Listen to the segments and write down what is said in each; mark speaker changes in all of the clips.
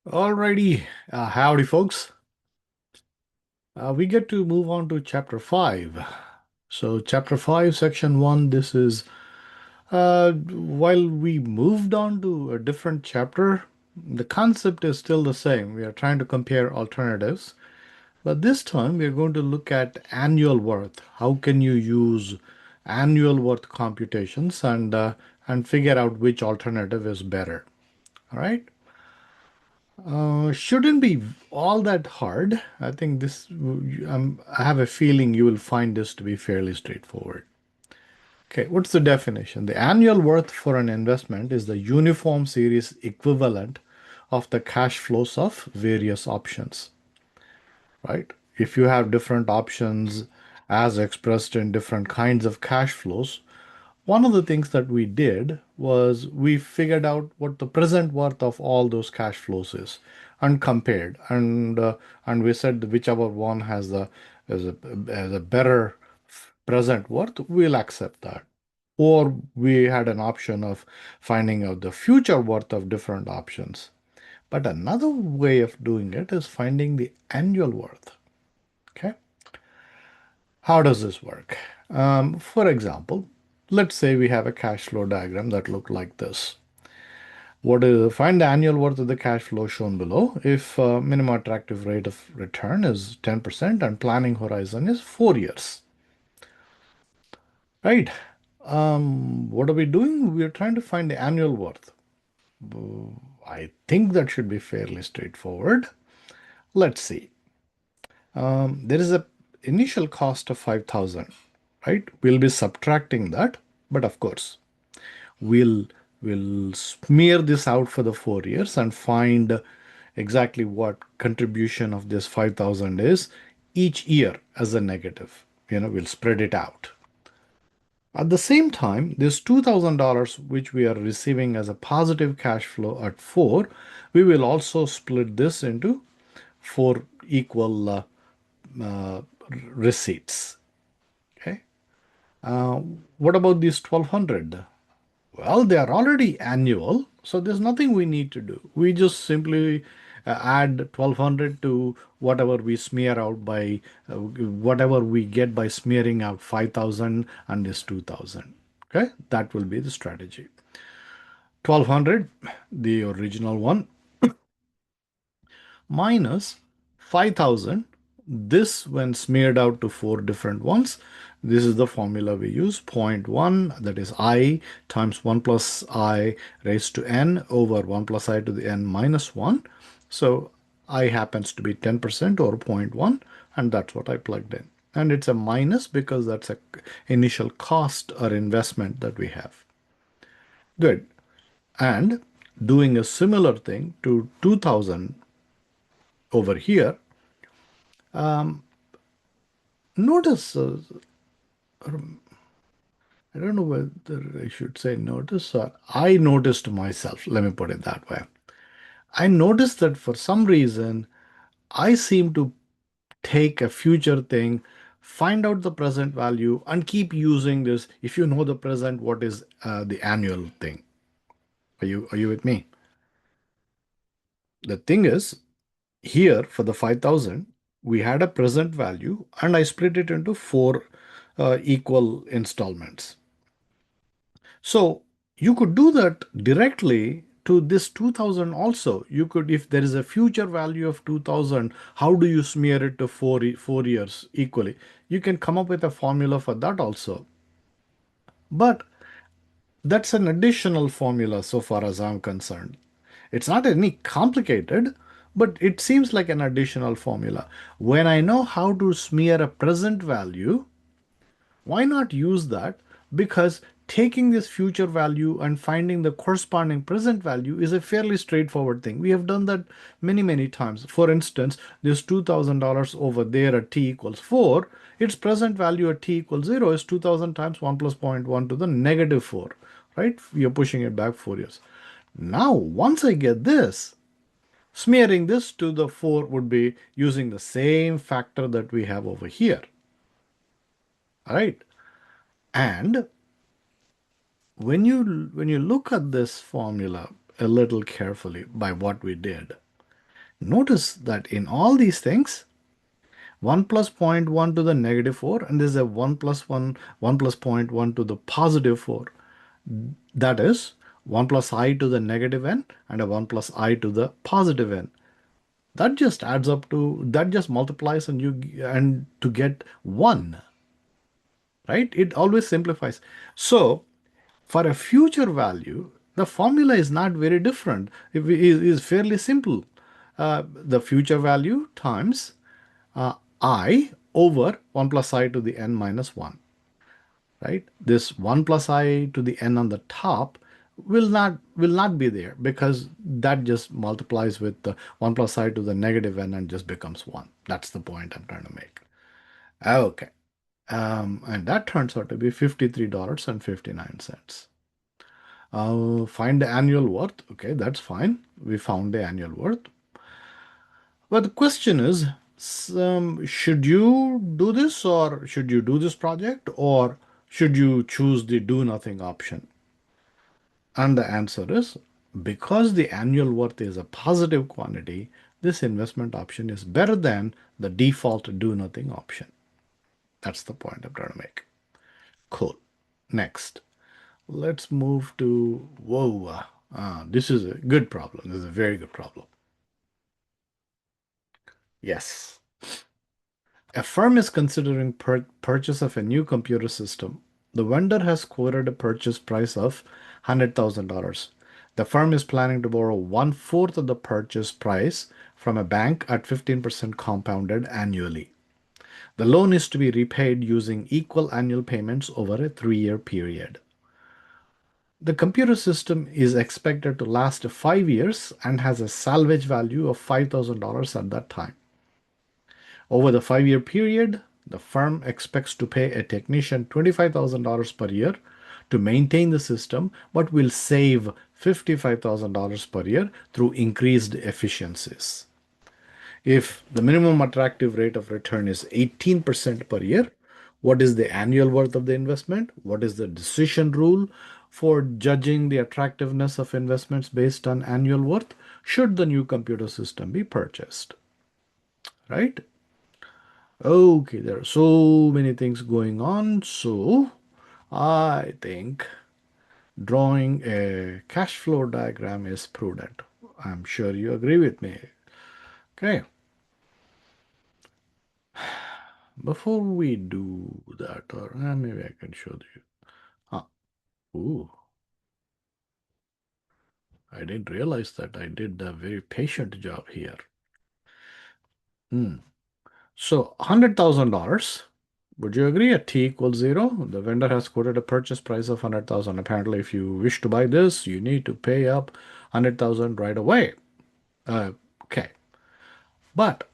Speaker 1: Alrighty, howdy folks. We get to move on to chapter 5. So chapter 5, section 1, this is while we moved on to a different chapter, the concept is still the same. We are trying to compare alternatives, but this time we are going to look at annual worth. How can you use annual worth computations and figure out which alternative is better? All right. Shouldn't be all that hard. I think I have a feeling you will find this to be fairly straightforward. Okay, what's the definition? The annual worth for an investment is the uniform series equivalent of the cash flows of various options, right? If you have different options as expressed in different kinds of cash flows, one of the things that we did was we figured out what the present worth of all those cash flows is and compared and we said whichever one has a better present worth, we'll accept that. Or we had an option of finding out the future worth of different options. But another way of doing it is finding the annual worth. Okay. How does this work? For example, let's say we have a cash flow diagram that looked like this. Find the annual worth of the cash flow shown below if minimum attractive rate of return is 10% and planning horizon is 4 years. Right? What are we doing? We're trying to find the annual worth. I think that should be fairly straightforward. Let's see. There is a initial cost of 5,000, right? We'll be subtracting that, but of course, we'll we'll smear this out for the 4 years and find exactly what contribution of this 5,000 is each year as a negative. We'll spread it out. At the same time, this $2,000 which we are receiving as a positive cash flow at 4, we will also split this into 4 equal uh, receipts. Okay. Uh, what about these 1,200? Well, they are already annual, so there's nothing we need to do. We just simply add 1,200 to whatever we smear out by whatever we get by smearing out 5,000 and this 2,000. Okay, that will be the strategy. 1,200, the original one, minus 5,000. This, when smeared out to 4 different ones, this is the formula we use: zero point 0.1, that is I times 1 plus I raised to n over 1 plus I to the n minus 1. So I happens to be 10% or zero point 0.1, and that's what I plugged in. And it's a minus because that's a initial cost or investment that we have. Good. And doing a similar thing to 2,000 over here, notice, I don't know whether I should say notice or I noticed myself. Let me put it that way. I noticed that for some reason, I seem to take a future thing, find out the present value, and keep using this. If you know the present, what is the annual thing? Are you with me? The thing is, here for the 5,000, we had a present value, and I split it into 4 equal installments. So you could do that directly to this 2,000 also. You could, if there is a future value of 2,000, how do you smear it to 4 years equally? You can come up with a formula for that also. But that's an additional formula so far as I'm concerned. It's not any complicated, but it seems like an additional formula. When I know how to smear a present value, why not use that? Because taking this future value and finding the corresponding present value is a fairly straightforward thing. We have done that many, many times. For instance, this $2,000 over there at t equals 4, its present value at t equals 0 is 2,000 times 1 plus 0.1 to the negative 4, right? We are pushing it back 4 years. Now, once I get this, smearing this to the 4 would be using the same factor that we have over here. All right. And when you look at this formula a little carefully by what we did, Notice that in all these things, 1 plus zero point 0.1 to the negative 4, and there's a 1 plus 1, 1 plus zero point 0.1 to the positive 4. That is 1 plus I to the negative n and a 1 plus I to the positive n. That just adds up to, that just multiplies and to get 1, right? It always simplifies. So for a future value, the formula is not very different. It is fairly simple. The future value times I over 1 plus I to the n minus 1, right? This 1 plus I to the n on the top will not be there because that just multiplies with the 1 plus I to the negative n and just becomes 1. That's the point I'm trying to make. Okay. And that turns out to be $53.59. Find the annual worth. Okay, that's fine. We found the annual worth. But the question is, should you do this or should you do this project or should you choose the do nothing option? And the answer is because the annual worth is a positive quantity, this investment option is better than the default do nothing option. That's the point I'm trying to make. Cool. Next, let's move to, whoa, this is a good problem. This is a very good problem. Yes. A firm is considering purchase of a new computer system. The vendor has quoted a purchase price of $100,000. The firm is planning to borrow one-fourth of the purchase price from a bank at 15% compounded annually. The loan is to be repaid using equal annual payments over a 3-year period. The computer system is expected to last 5 years and has a salvage value of $5,000 at that time. Over the 5-year period, the firm expects to pay a technician $25,000 per year to maintain the system, but will save $55,000 per year through increased efficiencies. If the minimum attractive rate of return is 18% per year, what is the annual worth of the investment? What is the decision rule for judging the attractiveness of investments based on annual worth? Should the new computer system be purchased? Right? Okay, there are so many things going on. So I think drawing a cash flow diagram is prudent. I'm sure you agree with me. Okay. Before we do that, or maybe I can show you. Ah, ooh, I didn't realize that I did a very patient job here. So $100,000. Would you agree at t equals 0? The vendor has quoted a purchase price of 100,000. Apparently, if you wish to buy this, you need to pay up 100,000 right away. Okay. But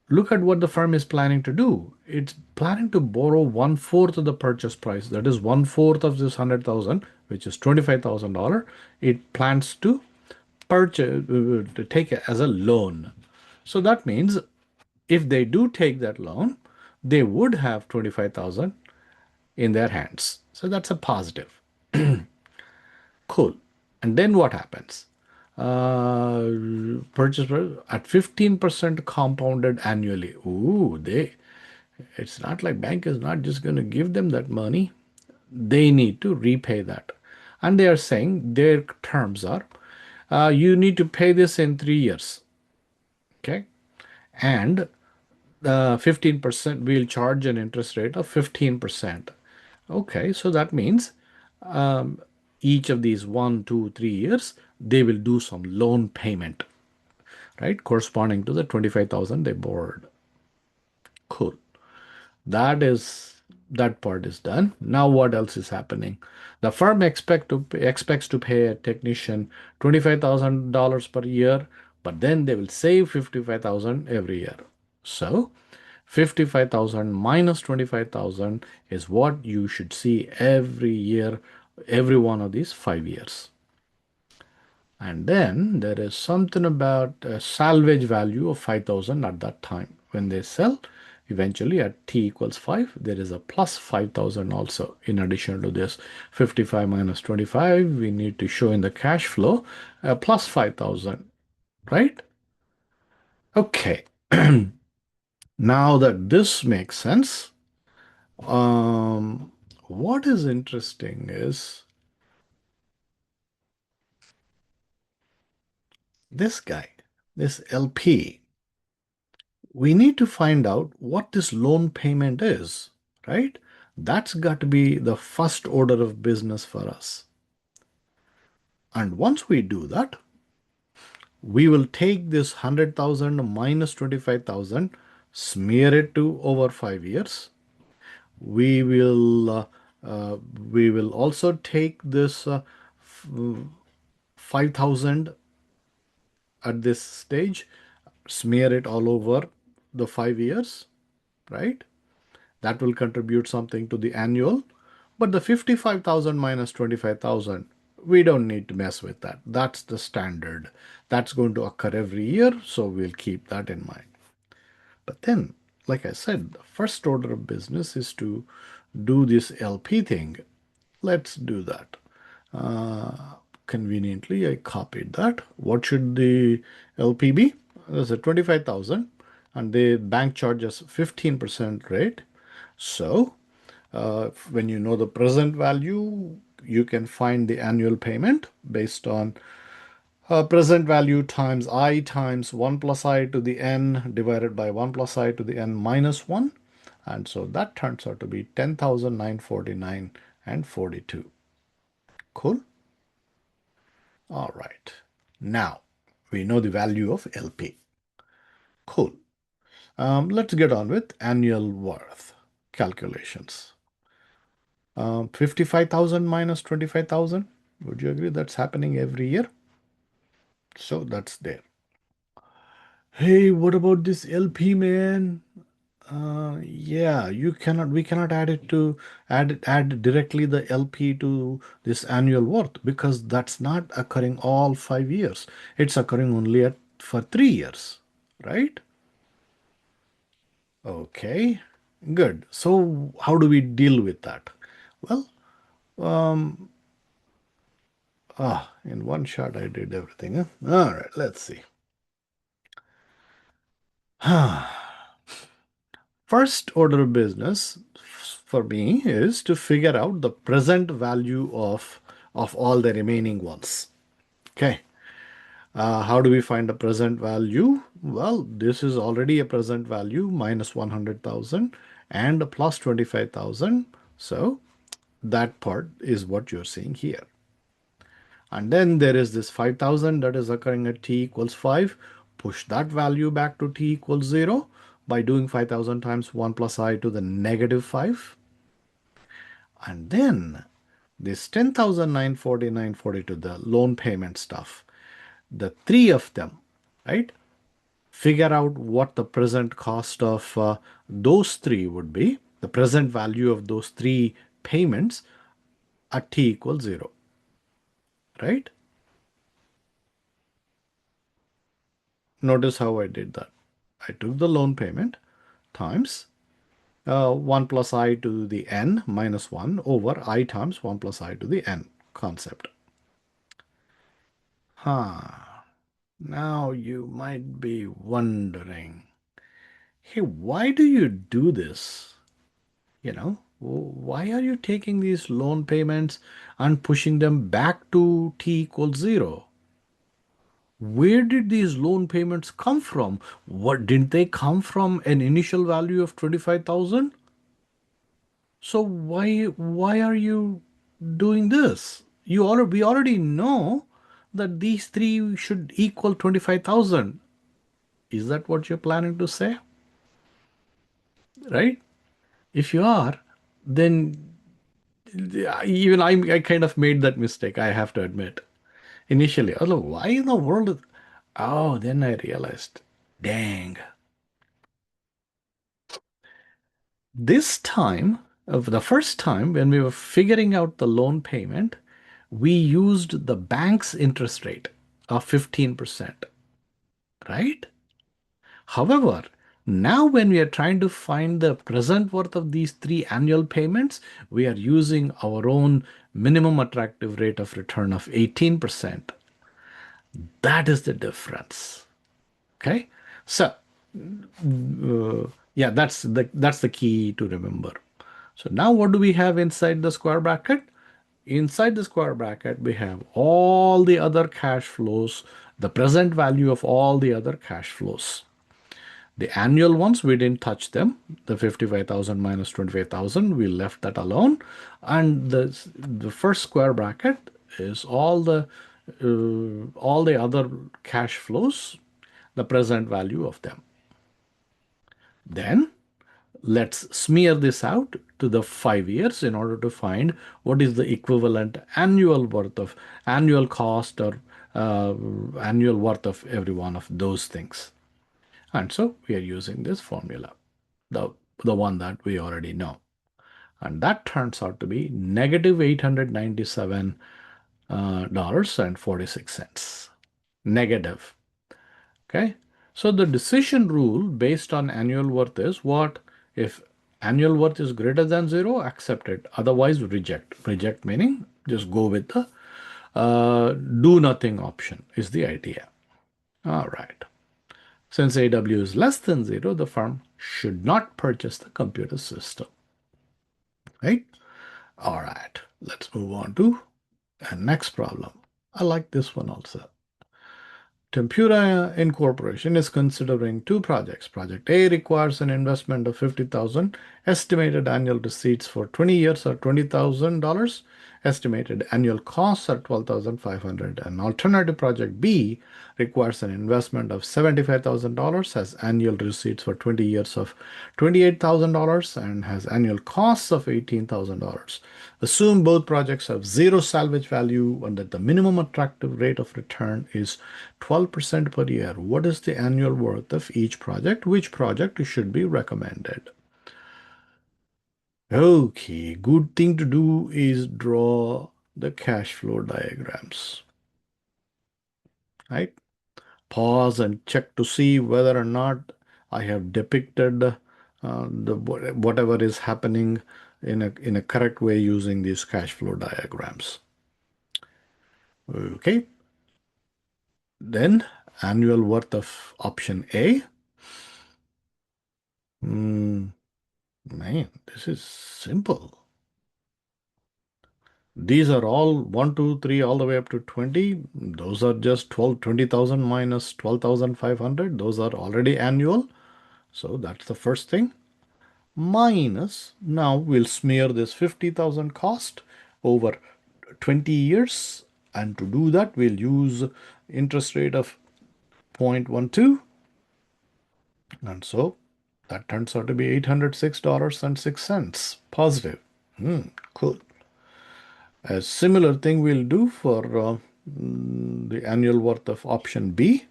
Speaker 1: look at what the firm is planning to do. It's planning to borrow one-fourth of the purchase price. That is one-fourth of this 100,000, which is $25,000. It plans to purchase, to take it as a loan. So that means if they do take that loan, they would have 25,000 in their hands. So that's a positive. Cool. And then what happens? Purchase price at 15% compounded annually. Ooh, it's not like bank is not just going to give them that money. They need to repay that. And they are saying their terms are, you need to pay this in 3 years. Okay. And 15%, we'll charge an interest rate of 15%. Okay, so that means each of these 1, 2, 3 years, they will do some loan payment, right? Corresponding to the 25,000 they borrowed. Cool. That part is done. Now what else is happening? The firm expects to pay a technician $25,000 per year, but then they will save 55,000 every year. So 55,000 minus 25,000 is what you should see every year, every one of these 5 years. And then there is something about a salvage value of 5,000 at that time. When they sell, eventually at t equals 5, there is a plus 5,000 also. In addition to this 55 minus 25, we need to show in the cash flow a plus 5,000, right? Okay. Now that this makes sense, um, what is interesting is this guy, this LP. We need to find out what this loan payment is, right? That's got to be the first order of business for us. And once we do that, we will take this 100,000 minus 25,000, smear it to over 5 years. We will uh, we will also take this 5,000 at this stage, smear it all over the 5 years, right? That will contribute something to the annual. But the 55,000 minus 25,000, we don't need to mess with that. That's the standard. That's going to occur every year, so we'll keep that in mind. But then, like I said, the first order of business is to do this LP thing. Let's do that. Uh, Conveniently, I copied that. What should the LP be? There's a 25,000 and the bank charges 15% rate. So when you know the present value, you can find the annual payment based on present value times I times 1 plus I to the n divided by 1 plus I to the n minus 1. And so that turns out to be 10,949 and 42. Cool. All right. Now we know the value of LP. Cool. Let's get on with annual worth calculations. 55,000 minus 25,000. Would you agree that's happening every year? So that's there. Hey, what about this LP, man? Yeah, we cannot add it to add directly the LP to this annual worth because that's not occurring all 5 years. It's occurring only for 3 years, right? Okay, good. So how do we deal with that? Well, um, in one shot I did everything. Huh? All right, let's see. First order of business for me is to figure out the present value of all the remaining ones. Okay. How do we find the present value? Well, this is already a present value minus 100,000 and plus 25,000. So that part is what you're seeing here. And then there is this 5,000 that is occurring at t equals 5. Push that value back to t equals 0 by doing 5,000 times 1 plus I to the negative 5. And then this 10,949.42, the loan payment stuff, the three of them, right? Figure out what the present cost of those three would be, the present value of those three payments at t equals 0, right? Notice how I did that. I took the loan payment times 1 plus I to the n minus 1 over I times 1 plus I to the n concept. Now you might be wondering, hey, why do you do this? Why are you taking these loan payments and pushing them back to t equals 0? Where did these loan payments come from? What didn't they come from an initial value of 25,000? So why are you doing this? We already know that these three should equal 25,000. Is that what you're planning to say? Right? If you are, then even I kind of made that mistake, I have to admit. Initially, I was like, why in the world? Oh, then I realized, dang. This time, of the first time when we were figuring out the loan payment, we used the bank's interest rate of 15%, right? However, now when we are trying to find the present worth of these three annual payments, we are using our own minimum attractive rate of return of 18%. That is the difference. Okay. So, yeah, that's the key to remember. So now what do we have inside the square bracket? Inside the square bracket, we have all the other cash flows, the present value of all the other cash flows. The annual ones, we didn't touch them. The 55,000 minus 25,000, we left that alone. And the first square bracket is all the other cash flows, the present value of them. Then let's smear this out to the 5 years in order to find what is the equivalent annual worth of annual cost or annual worth of every one of those things. And so we are using this formula, the, the one that we already know. And that turns out to be negative $897.46. Negative. Okay. So the decision rule based on annual worth is what? If annual worth is greater than zero, accept it. Otherwise, reject. Reject meaning just go with the do nothing option is the idea. All right. Since AW is less than zero, the firm should not purchase the computer system. Right? All right. Let's move on to the next problem. I like this one also. Tempura Incorporation is considering two projects. Project A requires an investment of $50,000, estimated annual receipts for 20 years are $20,000, estimated annual costs are $12,500. And alternative project B requires an investment of $75,000, has annual receipts for 20 years of $28,000 and has annual costs of $18,000. Assume both projects have zero salvage value and that the minimum attractive rate of return is 12% per year. What is the annual worth of each project? Which project should be recommended? Okay, good thing to do is draw the cash flow diagrams. Right? Pause and check to see whether or not I have depicted whatever is happening in a correct way using these cash flow diagrams. Okay, then annual worth of option A. Man, this is simple. These are all 1, 2, 3, all the way up to 20. Those are just 20,000 minus 12,500. Those are already annual. So that's the first thing. Minus, now we'll smear this 50,000 cost over 20 years. And to do that, we'll use interest rate of 0.12. And so that turns out to be $806.06 positive. Cool. A similar thing we'll do for the annual worth of option B.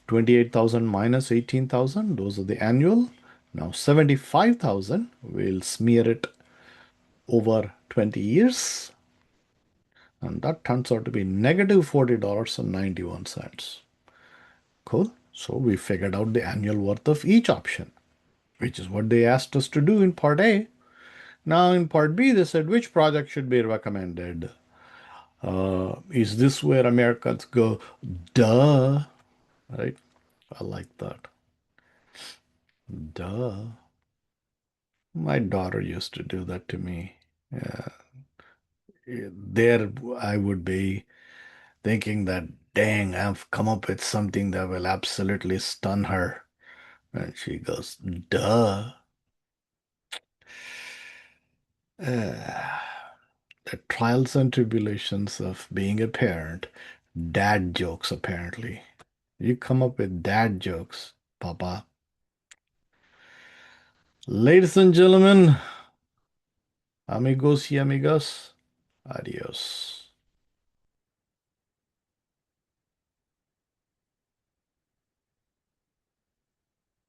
Speaker 1: 28,000 minus 18,000, those are the annual. Now 75,000, we'll smear it over 20 years. And that turns out to be negative $40.91. Cool. So we figured out the annual worth of each option, which is what they asked us to do in part A. Now in part B, they said which project should be recommended. Is this where Americans go, duh, right? I like that. Duh. My daughter used to do that to me. There I would be thinking that, dang, I've come up with something that will absolutely stun her. And she goes, duh. Uh, the trials and tribulations of being a parent. Dad jokes, apparently. You come up with dad jokes, Papa. Ladies and gentlemen, amigos y amigas, adios.